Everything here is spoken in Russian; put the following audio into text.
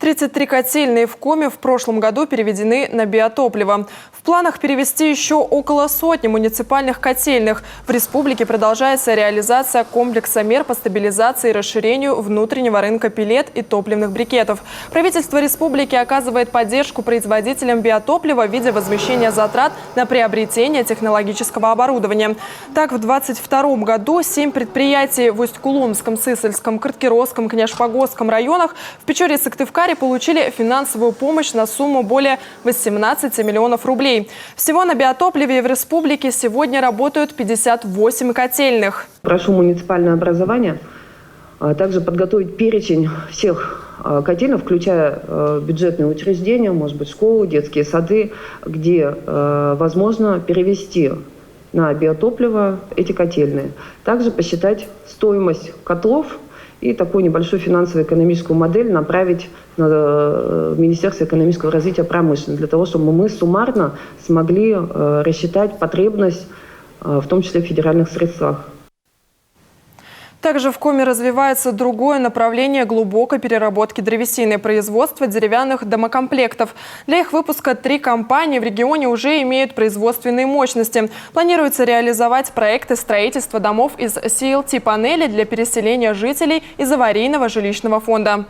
33 котельные в Коми в прошлом году переведены на биотопливо. В планах перевести еще около сотни муниципальных котельных. В республике продолжается реализация комплекса мер по стабилизации и расширению внутреннего рынка пеллет и топливных брикетов. Правительство республики оказывает поддержку производителям биотоплива в виде возмещения затрат на приобретение технологического оборудования. Так, в 2022 году 7 предприятий в Усть-Куломском, Сысольском, Карткиросском, Княж-Погосском районах в Печоре и Сыктывкаре получили финансовую помощь на сумму более 18 миллионов рублей. Всего на биотопливе в республике сегодня работают 58 котельных. Прошу муниципальное образование также подготовить перечень всех котельных, включая бюджетные учреждения, может быть, школы, детские сады, где возможно перевести на биотопливо эти котельные. Также посчитать стоимость котлов и такую небольшую финансово-экономическую модель направить на Министерство экономического развития и промышленности, для того, чтобы мы суммарно смогли рассчитать потребность, в том числе в федеральных средствах. Также в Коми развивается другое направление глубокой переработки древесины – производство деревянных домокомплектов. Для их выпуска 3 компании в регионе уже имеют производственные мощности. Планируется реализовать проекты строительства домов из CLT-панелей для переселения жителей из аварийного жилищного фонда.